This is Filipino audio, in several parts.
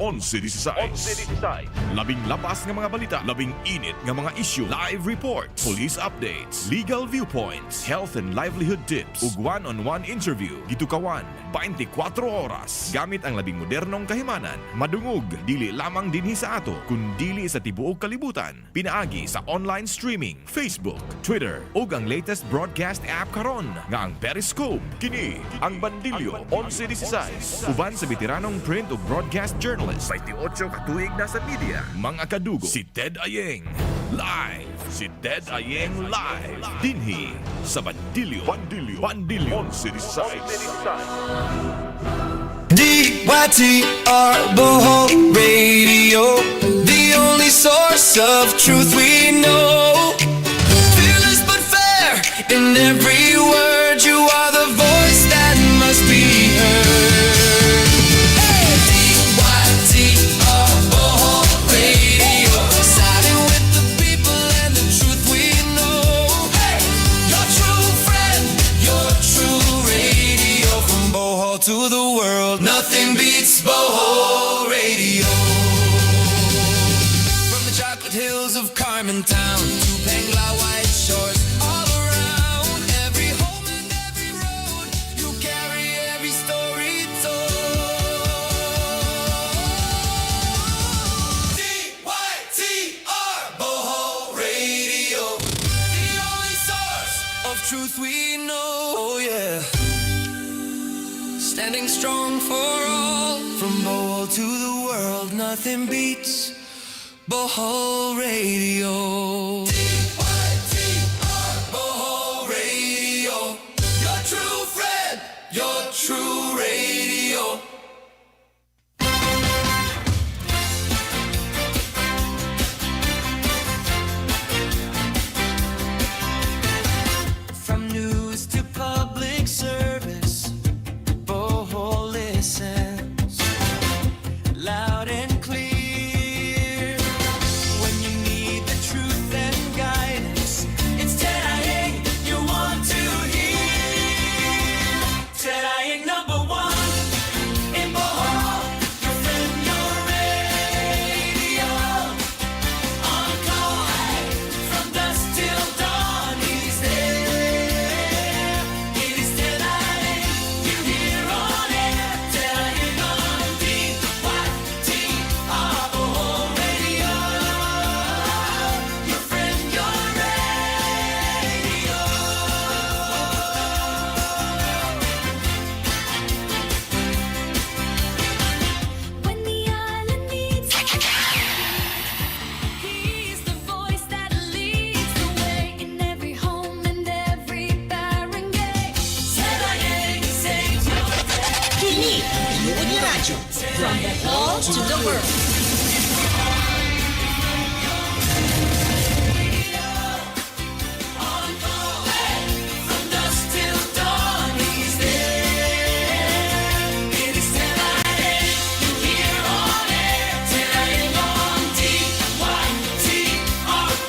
11-16. Labing lapas nga mga balita, labing init nga mga issue, live reports, police updates, legal viewpoints, health and livelihood tips, ug one-on-one interview. Gitukawan 24 oras gamit ang labing modernong kahimanan. Madungog dili lamang dinhi sa ato kundi sa tibuok kalibutan. Pinaagi sa online streaming, Facebook, Twitter ug ang latest broadcast app karon nga ang Periscope. Kini ang Bandilyo 11-16. Uban sa veteranong print ug broadcast journalist, 28 katuig na sa media. Mga kadugo, si Ted Ayeng. Live! Si Ted Ayeng live! Dinhi sa Bandilyo 11-16. Dytr Bohol Radio, the only source of truth we know. Fearless but fair in every word, you are the voice that must be heard. Dytr Bohol Radio, siding with the people and the truth we know. Your true friend, your true radio, from Bohol to the world. Nothing beats Bohol Radio. From the chocolate hills of Carmen Town to Pengla White Shores, all around every home and every road, you carry every story told. Dytr Bohol Radio, the only source of truth we know. Oh yeah. Standing strong for all, from Bohol to the world, nothing beats Bohol Radio. Dytr Bohol Radio, your true friend, your true radio. From news to public service, Bohol listens loud and clear. When you need the truth and guidance, it's Ted Ayeng you want to hear. Ted Ayeng number one in Bohol, your friend, your radio. On call from dusk till dawn, he's there. It is Ted Ayeng you hear on air. Ted Ayeng on Dytr Bohol Radio, your friend, your radio. When the island needs he's the voice that leads the way in every home and every barangay. Ted Ayeng saves your day. Kini ang tinuod ni radyo from Bohol to the world. On call from dusk till dawn, he's there. It is Ted Ayeng you hear on air. Ted Ayeng on Dytr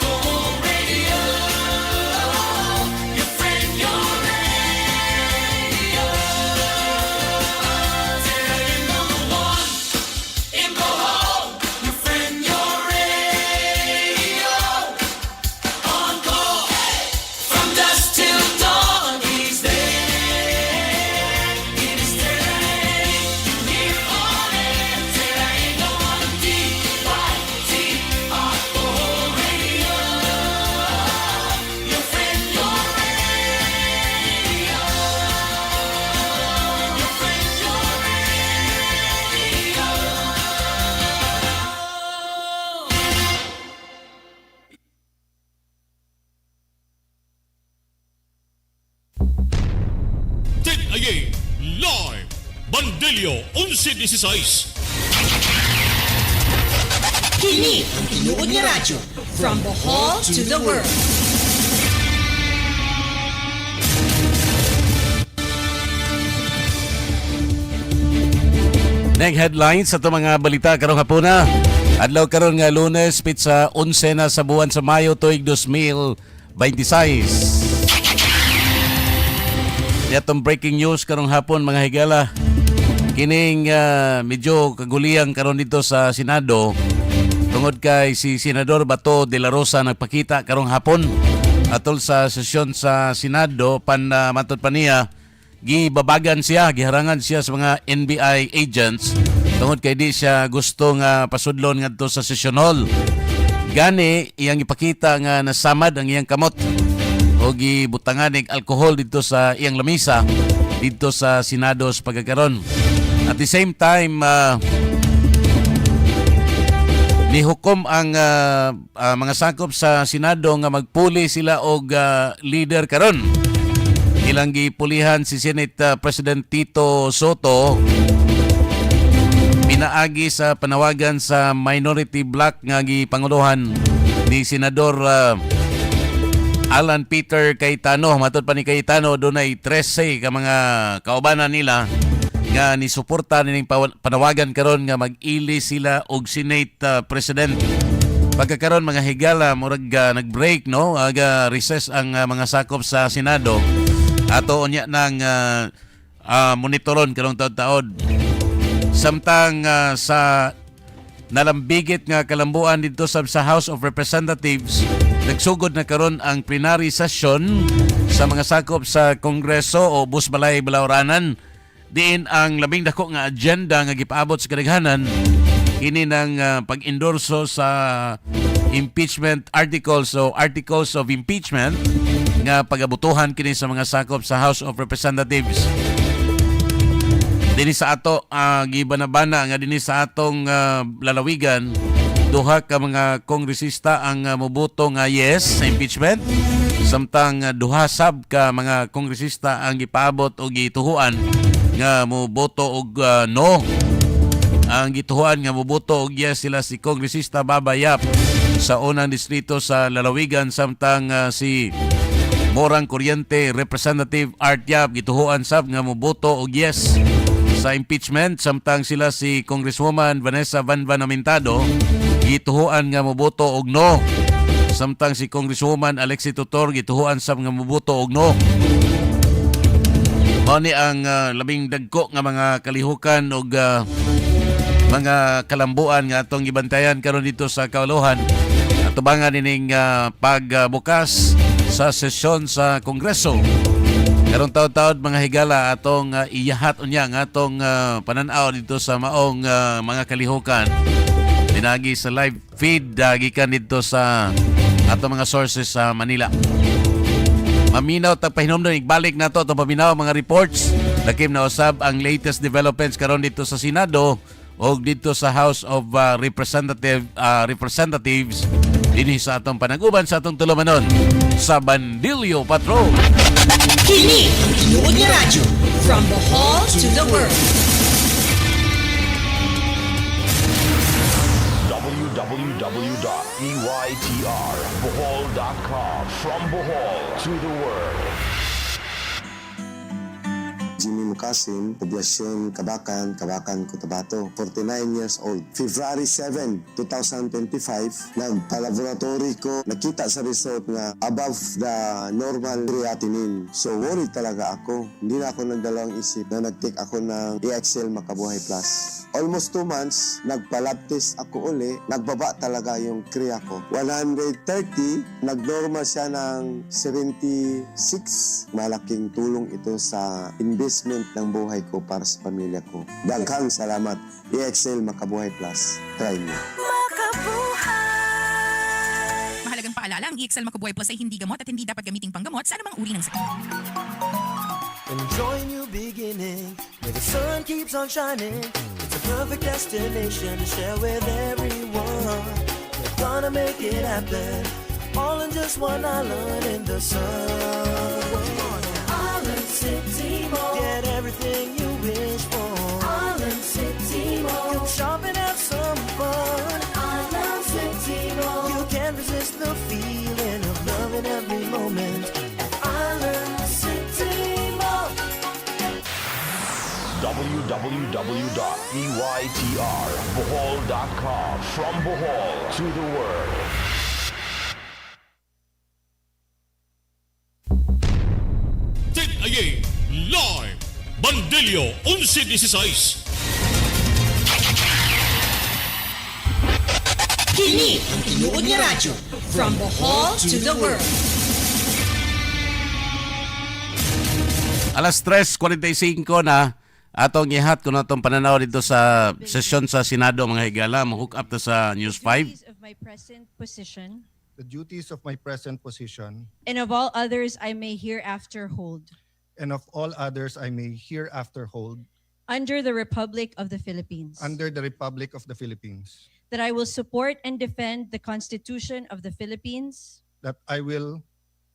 Bohol Radio, your friend, your radio. Ted Ayeng number one in Bohol, your friend, your radio. On call from dusk till dawn, he's there. It is Ted Ayeng you hear on air. Ted Ayeng on Dytr Bohol Radio, your friend, your radio. Your friend, your radio. Ted Ayeng live Bandilyo 11-16. Kini ang tinuod ni radyo from Bohol to the world. Neng headlines sa mga balita karong hapuna. Adlaw karon nga Lunes, pizza 11 na sa buwan sa Mayo tuig 2026. Yatong breaking news karong hapon mga higala. Kining medyo kaguliyang karon dito sa Senado tungod kay si Senador Bato de la Rosa nagpakita karong hapon atol sa sesyon sa Senado matod pa niya gibabagan siya, giharangan siya sa mga NBI agents tungod kay di siya gusto nga pasudlon ngadto sa session hall. Gani iyang ipakita nga nasamad ang iyang kamot o gibutangan ng alkohol dito sa iyang lamisa dito sa Senado sa pagkakaron. At the same time, nihukom ang mga sakop sa Senado nga magpuli sila og leader karon. Ilang gipulihan si Senate President Tito Soto pinaagi sa panawagan sa minority bloc nga gipangulohan ni Senador Alan Peter Cayetano. Matod pa ni Cayetano, dunay 13 ka mga kaubanan nila nga nisuporta nining panawagan karon nga mag-ili sila og Senate President. Pagkakaron mga higala murag nag-break no, aga recess ang mga sakop sa Senado. Ato unya nang monitoron karong taod-taod. Samtang sa nalambigit nga kalambuan dito sa House of Representatives, nagsugod na karon ang plenary session sa mga sakop sa Kongreso o Busbalay Balauranan. Diin ang labing dako nga agenda nga gipaabot sa kadaghanan kini ng pag-endorso sa impeachment articles o articles of impeachment nga pagabutuhan kini sa mga sakop sa House of Representatives. Dinhi sa ato gibanabana nga dinhi sa atong lalawigan duha ka mga kongresista ang moboto nga yes sa impeachment, samtang duha sab ka mga kongresista ang gipaabot o gituhuan nga moboto og no. Ang gituhuan nga moboto og yes sila si kongresista Babayap sa unang distrito sa lalawigan, samtang si Morang Kuryente Representative Art Yap gituhuan sab nga moboto og yes sa impeachment, samtang sila si Congresswoman Vanessa Van Amintado gituhuan nga moboto og no, samtang si Congresswoman Alexi Tutor gituhuan sab nga moboto og no. Mani ang labing dagko nga mga kalihukan og mga kalambuan nga atong gibantayan karon dito sa Kaulohan. Atubangan ining pagbukas sa sesyon sa Kongreso. Karong taon-taon mga higala atong iyahat unya nga atong pananaw dito sa maong mga kalihukan. Pinagi sa live feed gikan dito sa atong mga sources sa Manila. Maminaw tagpahinomdon igbalik nato atong paminaw mga reports. Lakim na usab ang latest developments karon dito sa Senado o dito sa House of Representatives dinhi sa atong panag-uban sa atong tulumanon sa Bandilyo Patrol. Kini ang tinuod nga radyo from Bohol to the world. www.eytrbohol.com. From Bohol to the world. Jimmy Mukasim, Poblasyon Kabakan, Cotabato, 49 years old. February 7, 2025, nagpa-laboratory ko, nakita sa result na above the normal creatinine. So worried talaga ako. Hindi na ako nagdalawang isip na nag-take ako ng EXL Makabuhay Plus. Almost 2 months, nagpa-lab test ako uli, nagbaba talaga yung kriya ko. 130, nag-normal siya ng 76. Malaking tulong ito sa investment ng buhay ko para sa pamilya ko. Daghang salamat. EXL Makabuhay Plus. Try mo. Mahalagang paalala, ang EXL Makabuhay Plus ay hindi gamot at hindi dapat gamiting panggamot sa anumang uri ng sakit. Enjoy new beginning, where the sun keeps on shining. It's a perfect destination to share with everyone. We're gonna make it happen, all in just one island in the sun. Island City Mall, get everything you wish for. Island City Mall, come shop and have some fun. Island City Mall, you can't resist the feeling of love in every moment at Island City Mall. www.eytrbohol.com. From Bohol to the world. Dytr live Bandilyo 1116 Kini ang tinuod nga radyo from Bohol to the world. Alas 3:45 na atong ihat ko na itong pananaw dito sa sesyon sa Senado mga higala. Hook up to sa News 5. Of my present position, the duties of my present position, and of all others I may hereafter hold, and of all others I may hereafter hold, under the Republic of the Philippines, under the Republic of the Philippines, that I will support and defend the Constitution of the Philippines, that I will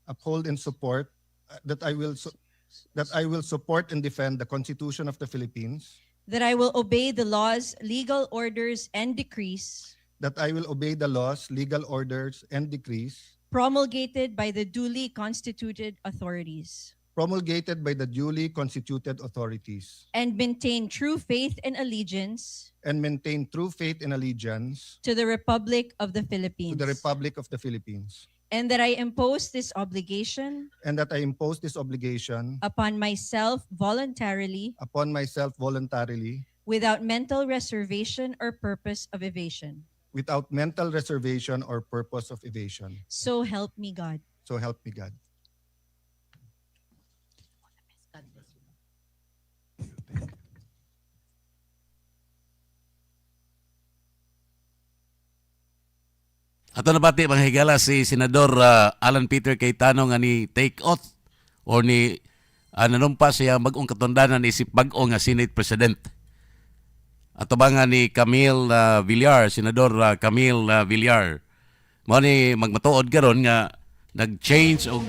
uphold and support, that I will support and defend the Constitution of the Philippines, that I will obey the laws, legal orders, and decrees that I will obey the laws, legal orders, and decrees promulgated by the duly constituted authorities, promulgated by the duly constituted authorities, and maintain true faith and allegiance and maintain true faith and allegiance to the Republic of the to Philippines, the Republic of the Philippines, and that I impose this obligation and that I impose this obligation upon myself voluntarily, without mental reservation or purpose of evasion. without mental reservation or purpose of evasion. So help me God. So help me God. Ato nabati mga higala si Senador Alan Peter Cayetano nga ni take oath or ni nanumpa siya mag-ong katundanan isip bag-o nga Senate President. Ato ba nga ni Camille Villar, Senador Camille Villar. Mo ni magmatuod karon nga nag-change og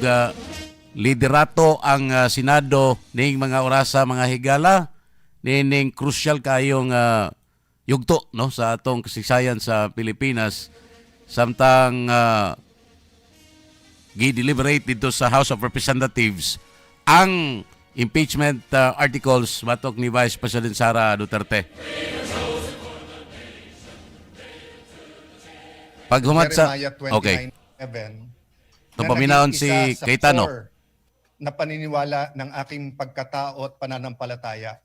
liderato ang Senado ning mga orasa mga higala ning crucial kayong yugto no sa atong kasaysayan sa Pilipinas. Samtang gi-deliberate dito sa House of Representatives ang impeachment articles batok ni Vice President Sara Duterte. Paghumat sa okay. Na paminaon si naging isa sa Cayetano core na paniniwala ng aking pagkatao at pananampalataya.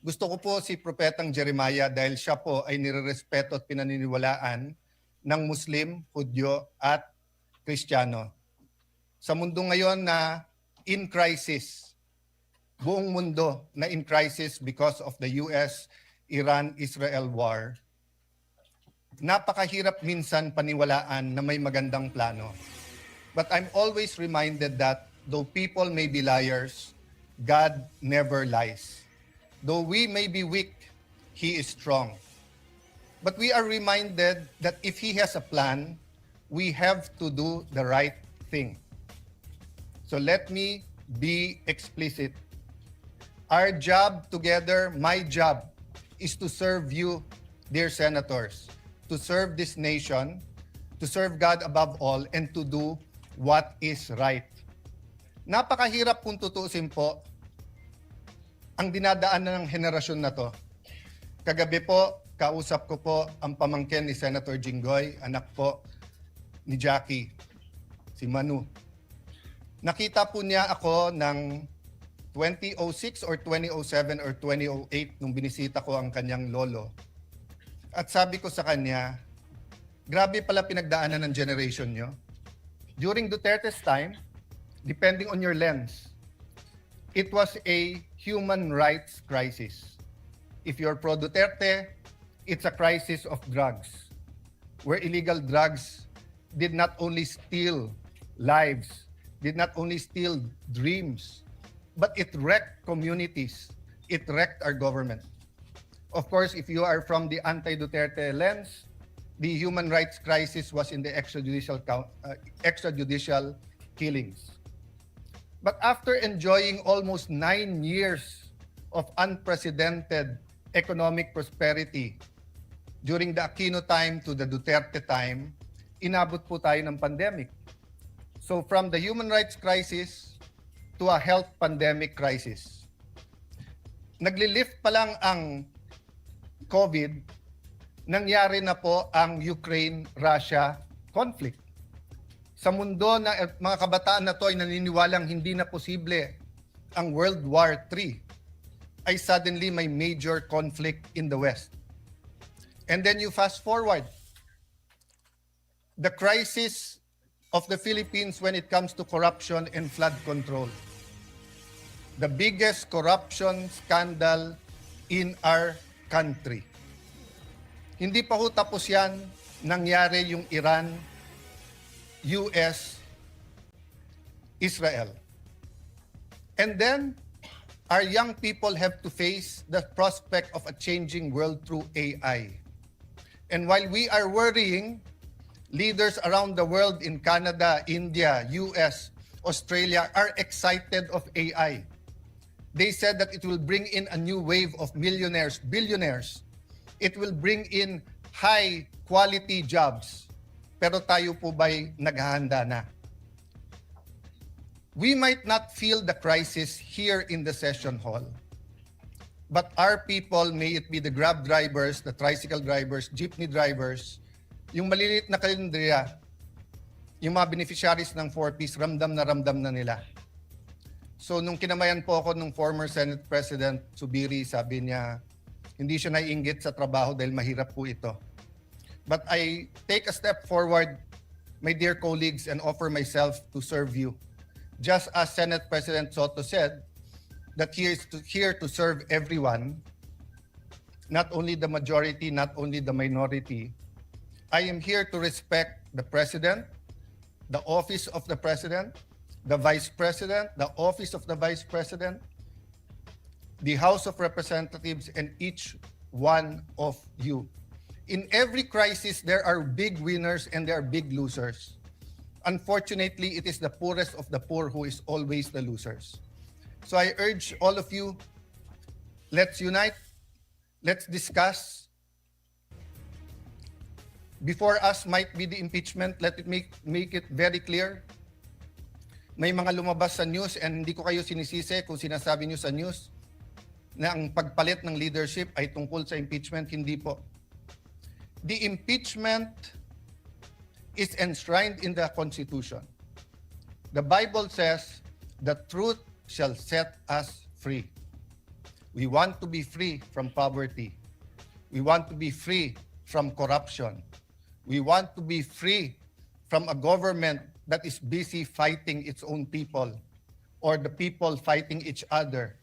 Gusto ko po si Propetang Jeremiah dahil siya po ay nirerespeto at pinaniniwalaan ng Muslim, Hudyo at Kristiyano. Sa mundo ngayon na in crisis, buong mundo na in crisis because of the US-Iran-Israel war, napakahirap minsan paniwalaan na may magandang plano. But I'm always reminded that though people may be liars, God never lies. Though we may be weak, He is strong. But we are reminded that if He has a plan, we have to do the right thing. So let me be explicit. Our job together, my job, is to serve you, dear senators, to serve this nation, to serve God above all, and to do what is right. Napakahirap kung tutuusin po ang dinadaanan ng henerasyon na to. Kagabi po, kausap ko po ang pamangkin ni Senator Jinggoy, anak po ni Jackie, si Manu. Nakita po niya ako ng 2006 or 2007 or 2008 nung binisita ko ang kanyang lolo. At sabi ko sa kanya, grabe pala pinagdaanan ng generation nyo. During Duterte's time, depending on your lens, it was a human rights crisis. If you're pro-Duterte, it's a crisis of drugs, where illegal drugs did not only steal lives, did not only steal dreams, but it wrecked communities, it wrecked our government. Of course, if you are from the anti-Duterte lens, the human rights crisis was in the extrajudicial killings. But after enjoying almost 9 years of unprecedented economic prosperity, during the Aquino time to the Duterte time, inabot po tayo ng pandemic. So from the human rights crisis to a health pandemic crisis. Nagli-lift pa lang ang COVID, nangyari na po ang Ukraine-Russia conflict. Sa mundo na mga kabataan na to ay naniniwalang hindi na posible ang World War III, ay suddenly may major conflict in the West. And then you fast forward. the crisis of the Philippines when it comes to corruption and flood control. The biggest corruption scandal in our country. Hindi pa ho tapos yan, nangyari yung Iran, US, Israel. And then, our young people have to face the prospect of a changing world through AI. And while we are worrying, leaders around the world in Canada, India, US, Australia are excited of AI. They said that it will bring in a new wave of millionaires, billionaires. It will bring in high-quality jobs. Pero tayo po ba'y naghahanda na? We might not feel the crisis here in the session hall. But our people, may it be the Grab drivers, the tricycle drivers, jeepney drivers, yung maliliit na kalendriya, yung mga beneficiaries ng 4Ps, ramdam na nila. So nung kinamayan po ako ng former Senate President Subiri, sabi niya, hindi siya naiinggit sa trabaho dahil mahirap po ito. But I take a step forward, my dear colleagues, and offer myself to serve you. Just as Senate President Soto said, that he is here to serve everyone, not only the majority, not only the minority. I am here to respect the President, the office of the President, the Vice President, the office of the Vice President, the House of Representatives, and each one of you. In every crisis, there are big winners and there are big losers. Unfortunately, it is the poorest of the poor who is always the losers. So I urge all of you, let's unite, let's discuss. Before us might be the impeachment, let it make it very clear. May mga lumabas sa news, and hindi ko kayo sinisisi kung sinasabi niyo sa news na ang pagpalit ng leadership ay tungkol sa impeachment. Hindi po. The impeachment is enshrined in the Constitution. The Bible says, the truth shall set us free. We want to be free from poverty. We want to be free from corruption. We want to be free from a government that is busy fighting its own people or the people fighting each other.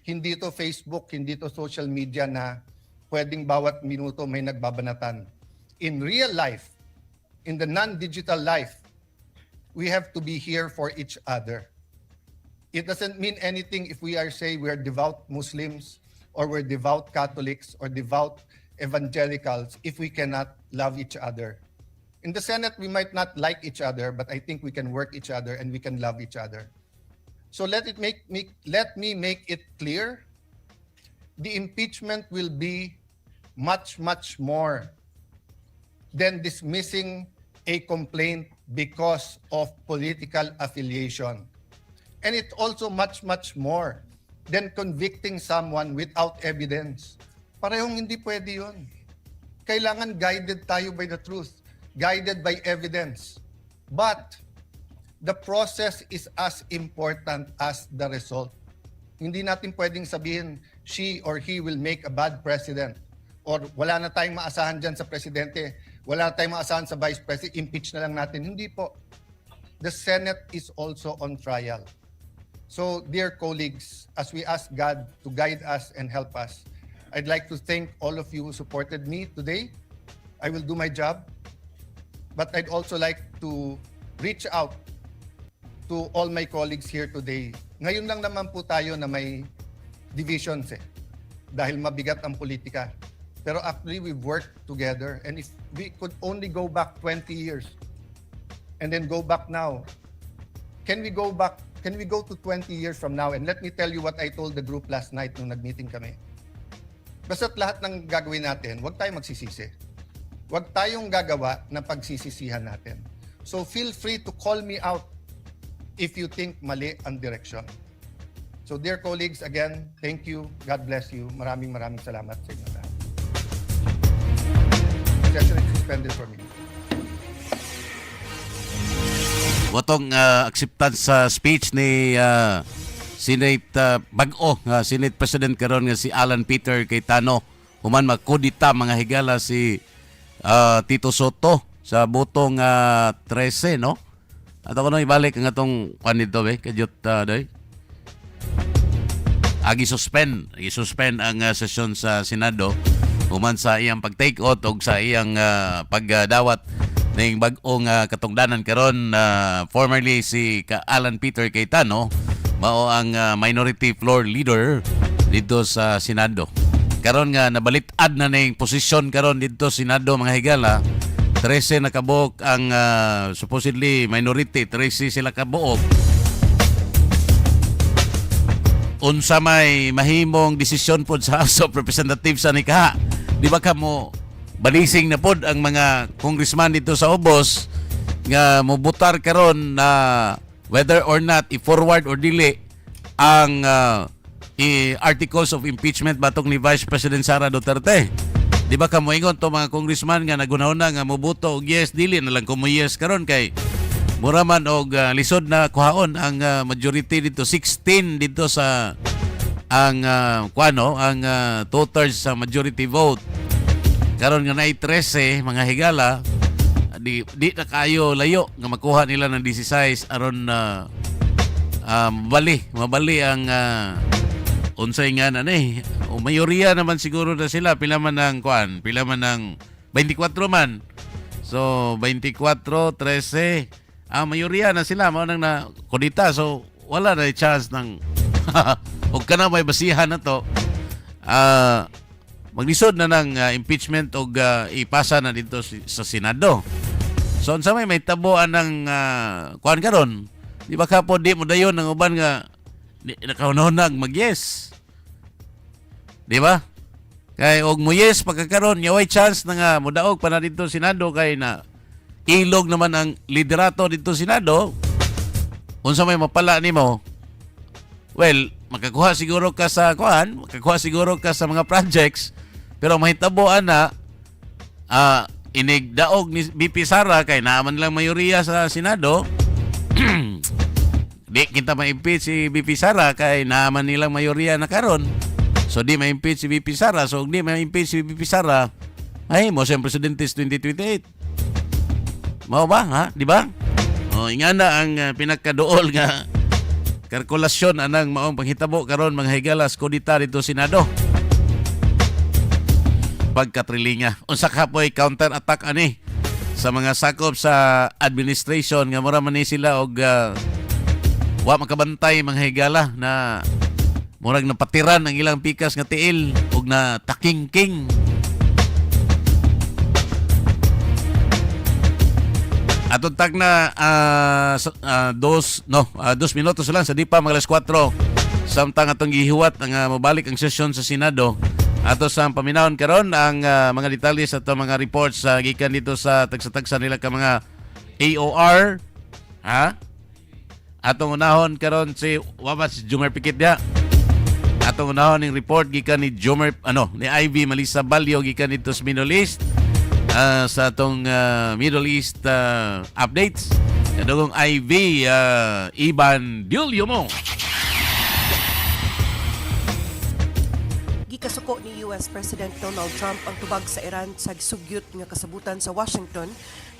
Hindi to Facebook, hindi to social media na pwedeng bawat minuto may nagbabanatan. In real life, in the non-digital life, we have to be here for each other. It doesn't mean anything if we are we're devout Muslims or we're devout Catholics or devout evangelicals if we cannot love each other. In the Senate, we might not like each other, but I think we can work each other and we can love each other. So let me make it clear, the impeachment will be much, much more than dismissing a complaint because of political affiliation. And it's also much, much more than convicting someone without evidence. Parehong hindi pwede yun. Kailangan guided tayo by the truth, guided by evidence. But the process is as important as the result. Hindi natin pwedeng sabihin, she or he will make a bad president. Or wala na tayong maasahan dyan sa presidente, wala na tayong maasahan sa vice president, impeach na lang natin. Hindi po. The Senate is also on trial. So, dear colleagues, as we ask God to guide us and help us, I'd like to thank all of you who supported me today. I will do my job. But I'd also like to reach out to all my colleagues here today. Ngayon lang naman po tayo na may divisions dahil mabigat ang politika. Pero actually, we've worked together. And if we could only go back 20 years and then go back now, can we go to 20 years from now? And let me tell you what I told the group last night nung nag-meeting kami. Basta't lahat ng gagawin natin, huwag tayong magsisisi. Huwag tayong gagawa na pagsisisihan natin. So feel free to call me out if you think mali ang direction. So dear colleagues, again, thank you. God bless you. Maraming salamat sa inyo lahat. Session is suspended for me. Watong acceptance sa speech ni Senate bag-o nga Senate President karon nga si Alan Peter Cayetano human magkudita mga higala si Tito Soto sa butong 13, no? At ako nang ibalik ang atong kanito, kadyot doy. Agi-suspend ang sesyon sa Senado human sa iyang pag-take out o sa iyang pagdawat ng bag-ong katungdanan karon, formerly si Alan Peter Cayetano mao ang minority floor leader dito sa Senado. Karon nga nabalitad na ning posisyon karon dito sa Senado, mga higala. 13 na kabuok ang supposedly minority, 13 sila kabuok. Unsa may mahimong desisyon pod sa House of Representatives sa nikaha. Di ba kamo balising na pod ang mga congressman dito sa Ubos nga mobutar karon na whether or not i-forward or dili ang articles of impeachment batok ni Vice President Sara Duterte. Di ba kamo ingon to mga congressman nga nagunahuna nga mobuto og yes dili na lang kumo yes karon kay mura man og lisod na kuhaon ang majority dito, 16 dito sa ang ang 2/3 sa majority vote. Karon nga nay 13 mga higala, di na kayo layo nga makuha nila ng 16 aron mabali ang unsay nga na o mayoriya naman siguro na sila, pila man ng 24 man. So 24 13 mayoriya na sila, mao nang na kodita, so wala na chance ng og kana may basihan na to maglisod na ng impeachment og ipasa na dito sa Senado. So unsa may tabuan ng kuan karon, di ba kapo di mo dayon ng uban nga nakaunahon mag-yes, di ba? Kay og mo yes pagkakaroon nya way chance na nga modaog pa na dito Senado kay na ilog naman ang liderato dito Senado. Unsa may mapala nimo? Well, makakuha siguro ka sa kuan, makakuha siguro ka sa mga projects, pero mahitaboan na inigdaog ni BP Sara kay naaman lang mayoriya sa Senado. Di kita ma-impeach si BP Sara kay naaman nilang mayoriya na karon. So di ma-impeach si BP Sara, so di ma-impeach si BP Sara, ay mo siyang presidente 2028. Mao ba, ha? Di ba? O, ingana ang pinakaduol nga kalkulasyon anang maong panghitabo karon mga higalas kodita dito Senado. Pagkatrilinga. Unsa kapoy counter attack ani sa mga sakop sa administration nga mura man ni sila og wa makabantay mga higala na murag napatiran ang ilang pikas nga tiil og na takingking. Atong tag na 2 minutos lang sa di pa mga alas 4 samtang atong gihiwat ang mabalik ang sesyon sa Senado. Ato sa paminahon karon ang mga detalye sa atong mga reports gikan dito sa tagsa-tagsa nila ka mga AOR, ha? Atong unahon karon si Jomer Pikit dia. Atong unahon ning report gikan ni ni Ivy Malisa Balyo gikan dito sa Middle East. Sa atong Middle East updates. Kadugong IV Iban Dulyo mo. Gikasuko ni US President Donald Trump ang tubag sa Iran sa gisugyot nga kasabutan sa Washington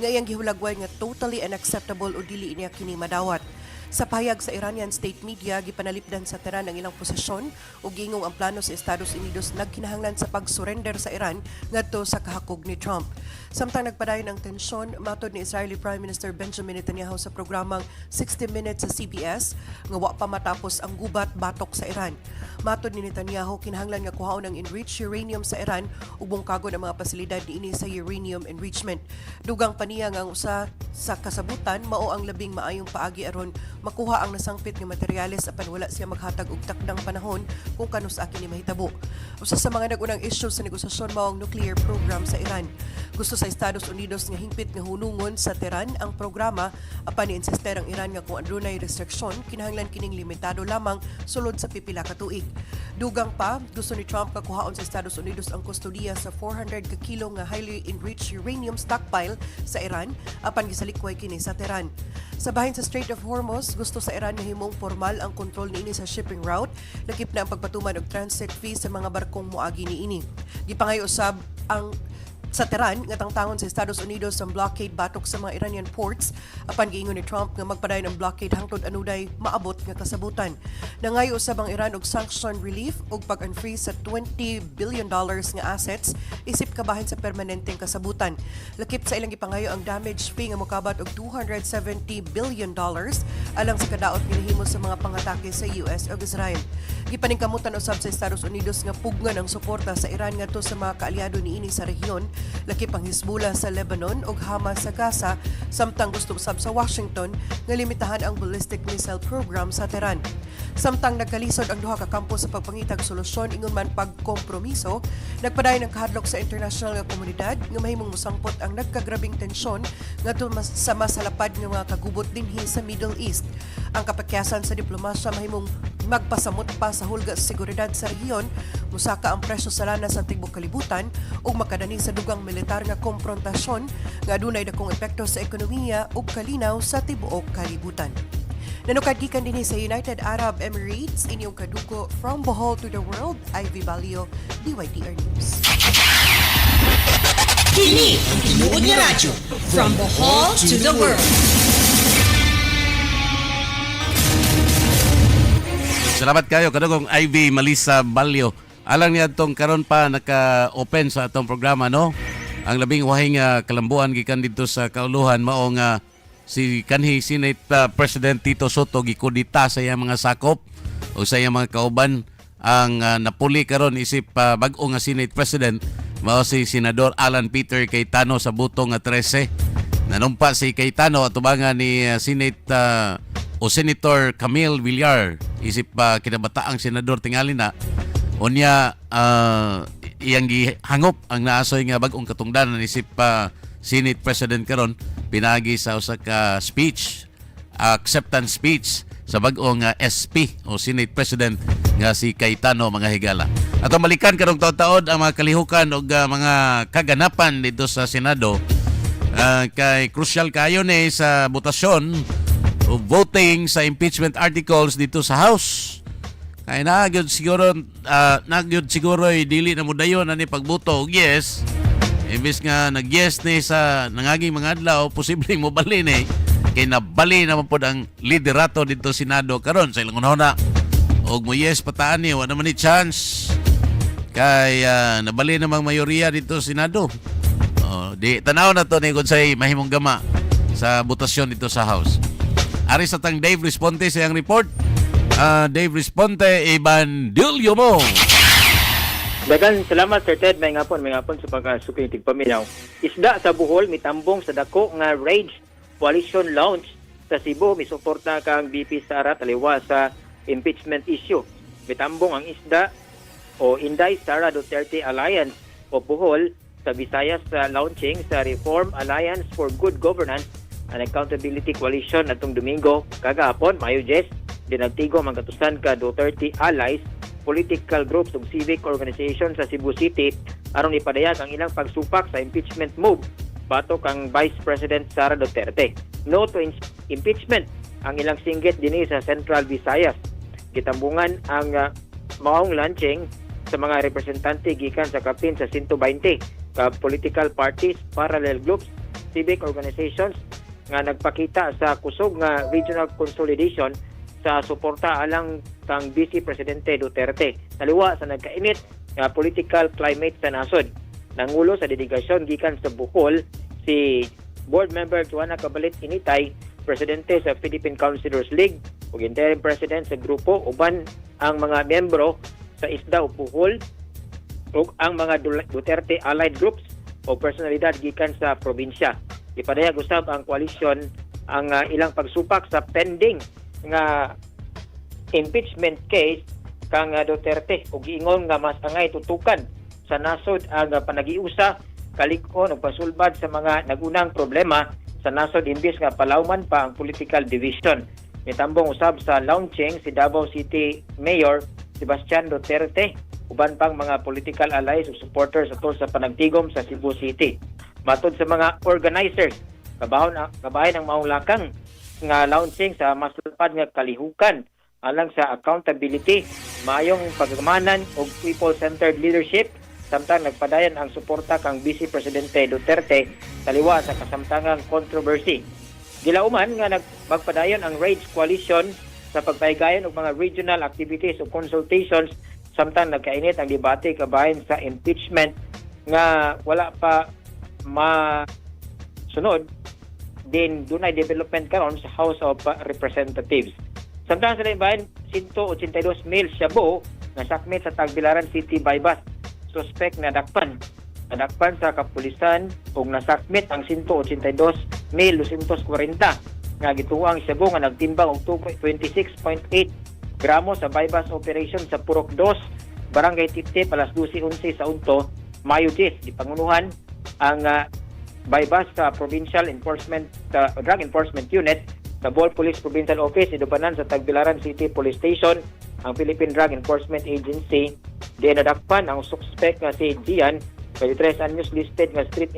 nga iyang gihulagway nga totally unacceptable o dili niya kini madawat. Sa pahayag sa Iranian state media, gipanalipdan sa Tehran ang ilang posisyon ug gingong ang plano sa Estados Unidos nagkinahanglan sa pag-surrender sa Iran ngadto sa kahakog ni Trump. Samtang nagpadayon ang tensyon, matod ni Israeli Prime Minister Benjamin Netanyahu sa programang 60 Minutes sa CBS nga wa pa matapos ang gubat batok sa Iran. Matod ni Netanyahu, kinahanglan nga kuhaon ang enriched uranium sa Iran ug bungkagon ang mga pasilidad niini sa uranium enrichment. Dugang paniya nga usa sa kasabutan mao ang labing maayong paagi aron makuha ang nasangpit nga materyales apan wala siya maghatag og takdang panahon kung kanus akin ni mahitabo. Usa sa mga nagunang issue sa negosasyon mao ang nuclear program sa Iran. Gusto sa Estados Unidos nga hingpit nga hunungon sa Tehran ang programa apan niinsister ang Iran nga kung adunay restriksyon kinahanglan kining limitado lamang sulod sa pipila ka tuig. Dugang pa, gusto ni Trump nga kuhaon sa Estados Unidos ang kustodiya sa 400 ka kilo nga highly enriched uranium stockpile sa Iran apan gisalikway kini sa Tehran. Sa bahin sa Strait of Hormuz, gusto sa Iran nga himong formal ang kontrol niini sa shipping route, lakip na ang pagpatuman og transit fee sa mga barkong moagi niini. Gipangay usab ang Sa Tehran, nga tangtangon sa Estados Unidos ang blockade batok sa mga Iranian ports, apan giingon ni Trump nga magpadayon ang blockade hangtod anuday maabot nga kasabutan. Nangayo usab ang Iran og sanction relief ug pag-unfreeze sa $20 billion nga assets isip kabahin sa permanenteng kasabutan. Lakip sa ilang gipangayo ang damage fee nga mokabat og $270 billion alang sa kadaot ginahimo sa mga pangatake sa US ug Israel. Gipaningkamutan usab sa Estados Unidos nga pugnan ang suporta sa Iran ngadto sa mga kaalyado niini sa rehiyon, lakip ang Hezbollah sa Lebanon ug Hamas sa Gaza, samtang gusto usab sa Washington nga limitahan ang ballistic missile program sa Tehran. Samtang nagkalisod ang duha ka kampo sa pagpangitag solusyon ingon man pagkompromiso, nagpadayon ang kahadlok sa international nga komunidad nga mahimong musangpot ang nagkagrabing tensyon ngadto sa masalapad nga mga kagubot dinhi sa Middle East. Ang kapakyasan sa diplomasya mahimong magpasamot pa sa hulga sa seguridad sa rehiyon, musaka ang presyo sa lana sa tibuok kalibutan ug makadani sa dugang militar nga komprontasyon nga adunay dakong epekto sa ekonomiya ug kalinaw sa tibuok kalibutan. Nanukad gikan dinhi sa United Arab Emirates, inyong kaduko from Bohol to the world, Ivy Balio, Dytr News. Kini ang tinuod nga radyo from Bohol to the world. Salamat kayo kadugong Ivy Malisa Balyo. Alang niya itong karon pa naka-open sa atong programa, no? Ang labing wahing kalambuan gikan dito sa kauluhan mao nga si kanhi Senate President Tito Soto gikudita sa iyang mga sakop o sa iyang mga kauban. Ang napuli karon isip bag-o nga Senate President mao si Senador Alan Peter Cayetano sa butong 13. Nanumpa si Cayetano atubangan ni Senate o Senator Camille Villar isip kinabataang senador tingali na unya iyang gihangop ang naasoy nga bag-ong katungdanan isip Senate President karon pinagi sa usa ka speech, acceptance speech sa bag-ong SP o Senate President nga si Cayetano mga higala. Ato balikan karong taud-taud ang mga kalihukan ug mga kaganapan dito sa Senado kay crucial kayo ni sa botasyon o voting sa impeachment articles dito sa House. Kaya nagyod siguro dili na mo dayon ani pagbuto og yes. Imbis nga nag-yes ni sa nangaging mga adlaw, posibleng mo bali ni kay nabali naman pod ang liderato dito Senado karon sa ilang unahuna. Og mo yes pataan ni wa naman ni chance. Kay nabali namang mayoriya dito Senado. Di tanaw na to ni kung say mahimong gama sa botasyon dito sa House. Ari sa tang Dave Responte sa iyang report. Dave Responte, Ibandilyo mo. Dagan salamat Sir Ted, may ngapon sa pagkasuking tigpaminaw. Isda sa Bohol mitambong sa dako nga Rage Coalition launch sa Cebu, misuporta kang BP Sara taliwa sa impeachment issue. Mitambong ang isda o Inday Sara Duterte Alliance o Bohol sa Visayas sa launching sa Reform Alliance for Good Governance and Accountability Coalition atong Domingo kagahapon Mayo 10 dinagtigom ang katusan ka Duterte allies, political groups ug civic organization sa Cebu City aron ipadayag ang ilang pagsupak sa impeachment move batok kang Vice President Sara Duterte. No to impeachment ang ilang singgit dinhi sa Central Visayas. Gitambungan ang maong launching sa mga representante gikan sa kapin sa 120 ka political parties, parallel groups, civic organizations nga nagpakita sa kusog nga regional consolidation sa suporta alang kang Vice Presidente Duterte. Taliwa sa nagkainit nga political climate sa nasod. Nangulo sa delegasyon gikan sa Bohol si Board Member Joanna Cabalit Initay, Presidente sa Philippine Councilors League ug interim President sa grupo, uban ang mga miyembro sa isda o Bohol ug ang mga Duterte allied groups o personalidad gikan sa probinsya. Ipadayag usab ang koalisyon ang ilang pagsupak sa pending nga impeachment case kang Duterte ug giingon nga mas angay tutukan sa nasod ang panagiusa kaliko ug pasulbad sa mga nagunang problema sa nasod imbis nga palawman pa ang political division. Mitambong usab sa launching si Davao City Mayor Sebastian Duterte uban pang mga political allies ug supporters atol sa panagtigom sa Cebu City. Matod sa mga organizers, kabahin ang maong lakang nga launching sa mas lapad nga kalihukan alang sa accountability, maayong pagamanan ug people-centered leadership samtang nagpadayon ang suporta kang Vice Presidente Duterte taliwa sa kasamtangang controversy. Gilauman nga magpadayon ang Rage Coalition sa pagpaygayon og mga regional activities o consultations samtang nagkainit ang debate kabahin sa impeachment nga wala pa masunod din dunay development karon sa House of Representatives. Samtang sa bahin 182 mil shabu na sakmit sa Tagbilaran City bypass. Suspect na dakpan sa kapulisan ug nasakmit ang 182,240 nga gituang shabu nga nagtimbang og 26.8 gramos sa bypass operation sa Purok 2, Barangay Titip, alas 12:11 sa Unto, Mayo 10. Dipangunuhan ang bypass sa Provincial Drug Enforcement Unit sa Bohol Police Provincial Office, idupanan sa Tagbilaran City Police Station, ang Philippine Drug Enforcement Agency. Di nadakpan ang suspect nga si Gian, 23 anyos, listed nga street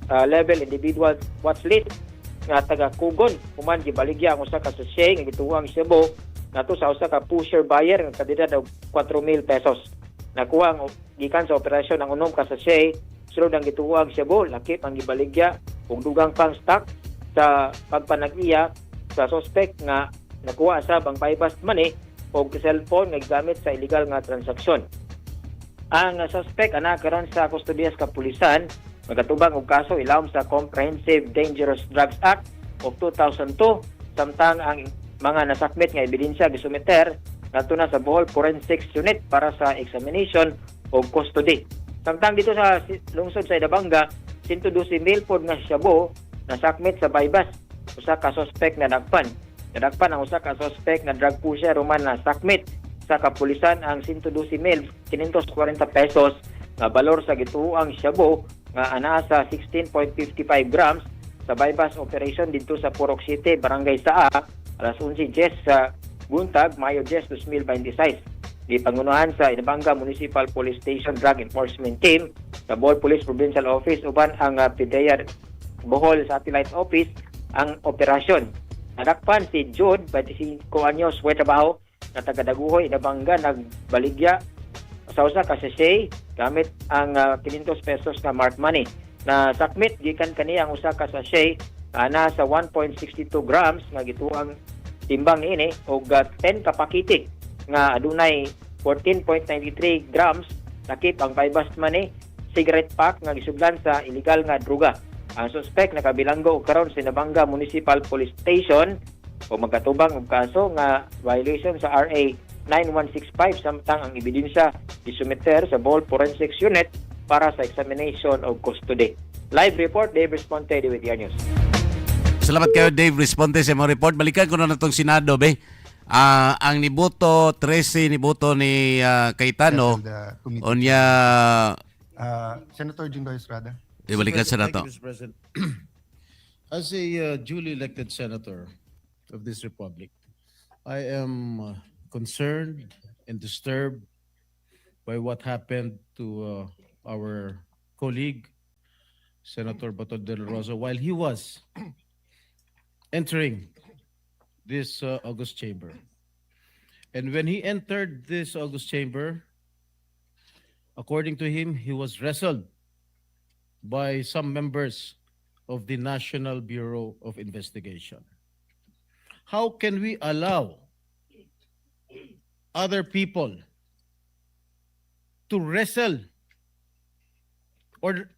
level individual watch list nga taga Kugon. Human gibaligya ang usa ka sachet nga gituwang Cebu nato sa usa ka pusher buyer nga kadida og 4,000 pesos. Nakuha ang gikan sa operasyon ang unom ka sachet sulod ang gituwang Cebu, lakip ang gibaligya ug dugang pang stock sa pagpanag-iya sa suspect nga nakuha sa bang bypass money o cellphone nga gigamit sa illegal nga transaksyon. Ang suspect ana karon sa kustodiya sa kapulisan, magatubang og kaso ilawom sa Comprehensive Dangerous Drugs Act of 2002, samtang ang mga nasakmit nga ebidensya gisumiter ngadto na sa Bohol Forensics Unit para sa examination o custody. Samtang dito sa lungsod sa Idabanga, 112 mil pod nga shabu nasakmit sa bypass. Usa ka suspect na nadakpan ang usa ka suspect na drug pusher human na sakmit sa kapulisan ang 112,540 pesos nga balor sa gituoang shabu nga anaa sa 16.55 grams sa bypass operation dito sa Purok City, Barangay Saa, alas 11:10 sa buntag, Mayo 10, 2026. Di pangunahan sa Idabanga Municipal Police Station Drug Enforcement Team sa Bohol Police Provincial Office uban ang PDEA Bohol Satellite Office ang operasyon. Nadakpan si Jude, 25 anyos, way trabaho na taga-Daguhoy, Idabanga, nagbaligya sa usa ka sachet gamit ang 500 pesos na marked money. Na sakmit gikan kaniya ang usa ka sachet na sa 1.62 grams nga gituang timbang niini og 10 ka pakete nga adunay 14.93 grams lakip ang bypass money, cigarette pack nga gisugdan sa illegal nga druga. Ang suspect nakabilanggo og karon sa Idabanga Municipal Police Station o magkatubang og kaso nga violation sa RA 9165 samtang ang ebidensya isumiter sa Bohol Forensics Unit para sa examination of custody. Live report, Dave Responte, DWTR News. Salamat kayo, Dave Responte, sa mga report. Balikan ko na itong Senado, be. Ang niboto, 13 niboto ni Cayetano, onya... Senator Jinggoy Estrada. Ibalikan sa nato. Thank you, Mr. President. As a duly elected senator of this republic, I am concerned and disturbed by what happened to our colleague, Senator Bato de la Rosa, while he was entering this August chamber. And when he entered this August chamber, according to him, he was wrestled by some members of the National Bureau of Investigation. How can we allow other people to wrestle or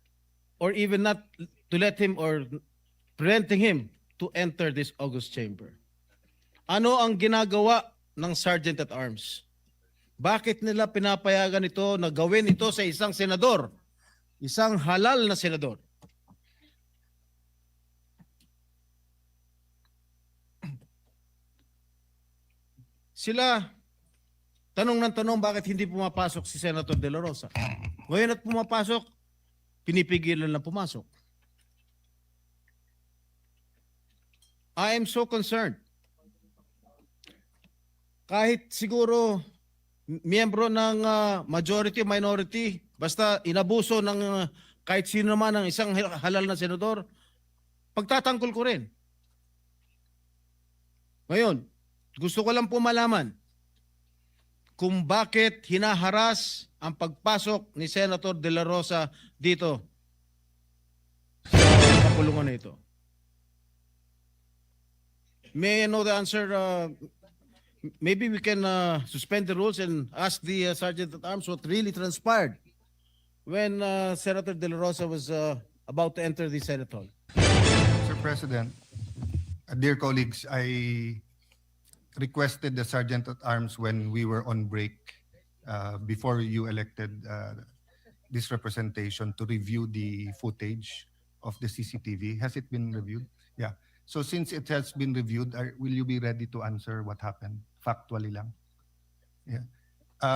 even not to let him or preventing him to enter this August chamber? Ano ang ginagawa ng Sergeant at Arms? Bakit nila pinapayagan ito na gawin ito sa isang senador? Isang halal na senador. Sila, tanong ng tanong bakit hindi pumapasok si Senator De La Rosa. Ngayon at pumapasok, pinipigilan na pumasok. I am so concerned. Kahit siguro miyembro ng majority, minority, basta inabuso ng kahit sino naman ng isang halal na senador, pagtatangkol ko rin. Ngayon, gusto ko lang po malaman, kung bakit hinaharas ang pagpasok ni Senator De La Rosa dito sa kapulungan na ito. May I know the answer? Maybe we can suspend the rules and ask the Sergeant at Arms what really transpired when Senator De La Rosa was about to enter the Senate hall. Mr. President, dear colleagues, I requested the Sergeant at Arms when we were on break before you elected this representation to review the footage of the CCTV. Has it been reviewed? Yeah. So since it has been reviewed, will you be ready to answer what happened? Factually lang. Yeah.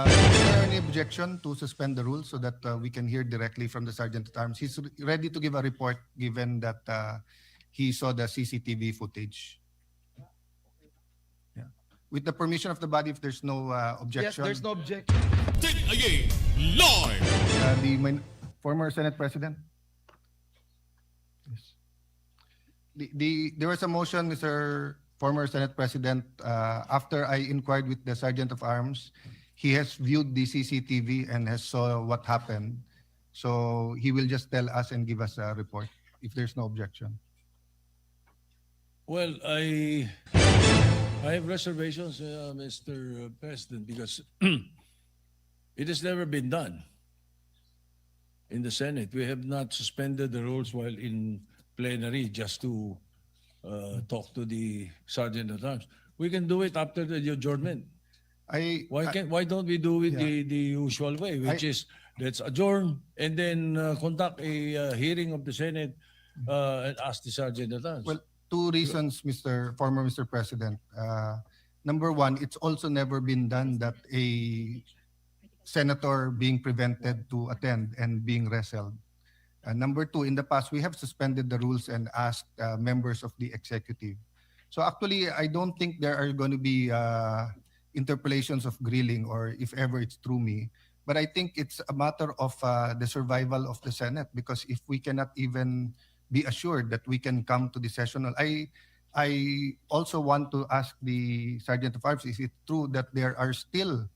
Is there any objection to suspend the rules so that we can hear directly from the Sergeant at Arms? He's ready to give a report given that he saw the CCTV footage. Yeah. With the permission of the body, if there's no objection. Yes, there's no objection. Dytr live. The former Senate President. Yes. There was a motion, Mr. Former Senate President, after I inquired with the Sergeant of Arms. He has viewed the CCTV and has saw what happened. So he will just tell us and give us a report if there's no objection. Well, I have reservations, Mr. President, because it has never been done in the Senate. We have not suspended the rules while in plenary just to talk to the Sergeant at Arms. We can do it after the adjournment. Why don't we do it the usual way, which is let's adjourn and then conduct a hearing of the Senate and ask the Sergeant at Arms. Well, two reasons, former Mr. President. Number one, it's also never been done that a senator being prevented to attend and being wrestled. Number two, in the past, we have suspended the rules and asked members of the executive. So actually, I don't think there are going to be interpolations of grilling or if ever it's through me. But I think it's a matter of the survival of the Senate, because if we cannot even be assured that we can come to the sessional. I also want to ask the Sergeant of Arms, is it true that there are still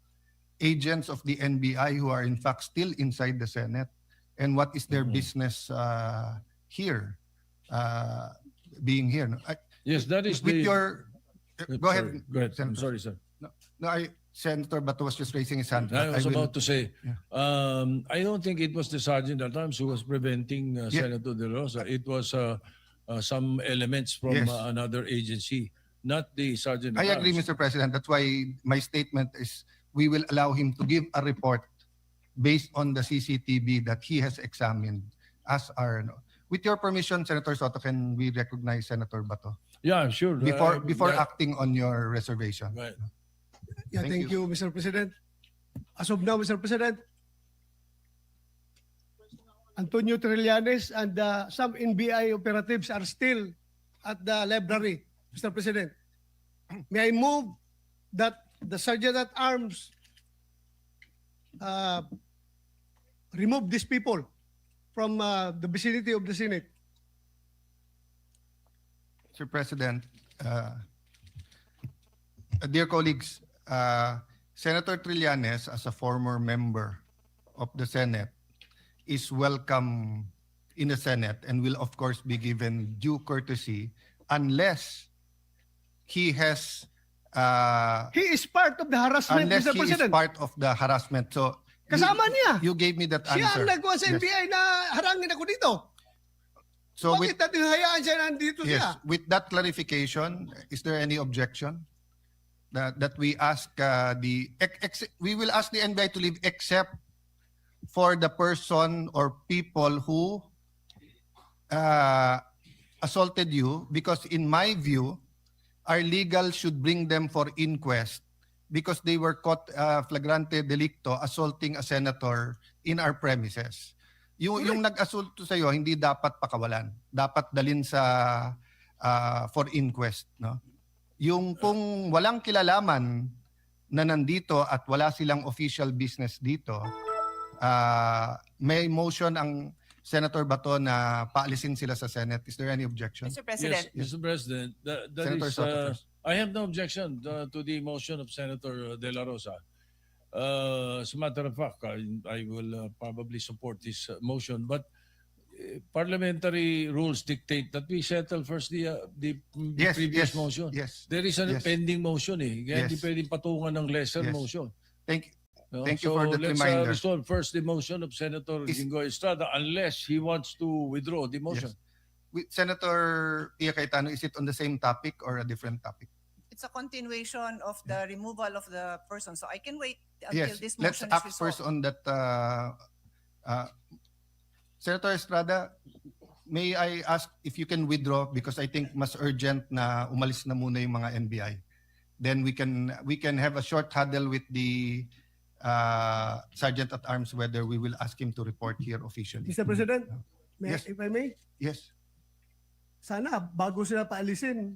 agents of the NBI who are in fact still inside the Senate? And what is their business here, being here? Yes, that is with the... your... Go ahead. Go ahead. Senator. I'm sorry, sir. No, Senator Bato was just raising his hand. I was will- about to say, I don't think it was the Sergeant at Arms who was preventing Senator De La Rosa. It was some elements from Yes. another agency, not the Sergeant at I Arms. agree, Mr. President. That's why my statement is we will allow him to give a report based on the CCTV that he has examined as our... With your permission, Senator Soto, can we recognize Senator Bato? Yeah, sure. Before acting on your reservation. Right. Yeah, thank you, Mr. President. As of now, Mr. President, Antonio Trillanes and some NBI operatives are still at the library, Mr. President. May I move that the Sergeant at Arms remove these people from the vicinity of the Senate? Mr. President, dear colleagues, Senator Trillanes, as a former member of the Senate, is welcome in the Senate and will of course be given due courtesy unless he has... he is part of the harassment, unless Mr. he President. is part of the harassment. So Kasama niya. You gave me that Siya answer. ang nagawa sa Yes. NBI na harangin ako dito. So Bakit natin hayaan siya nandito yes, siya? with that clarification, is there any objection that we ask we will ask the NBI to leave except for the person or people who assaulted you, because in my view, our legal should bring them for inquest because they were caught flagrante delicto assaulting a senator in our premises. Yung nag-assault sa iyo hindi dapat pakawalan. Dapat dalhin sa for inquest, no? Yung kung walang kilalaman na nandito at wala silang official business dito, may motion ang Senator Bato na paalisin sila sa Senate. Is there any objection? Mr. President. Yes, Mr. President. That Senator is, Soto first. I have no objection to the motion of Senator De La Rosa. As a matter of fact, I will probably support this motion. But parliamentary rules dictate that we settle first the Yes, previous yes, motion. yes, There is a yes. pending motion Kaya hindi Yes. pwedeng patungan ng lesser Yes. motion. Thank No? Thank you So for that let's reminder. resolve first the motion of Senator Jinggoy Estrada unless he wants to withdraw the motion. Yes. With Senator Pia Cayetano, is it on the same topic or a different topic? It's a continuation of the removal of the person. So I can wait until Yes, this let's motion is act resolved. first on that. Senator Estrada, may I ask if you can withdraw because I think mas urgent na umalis na muna yung mga NBI. Then we can have a short huddle with the Sergeant at Arms whether we will ask him to report here officially. Mr. President, Yes. if I may, Yes. sana bago sila paalisin,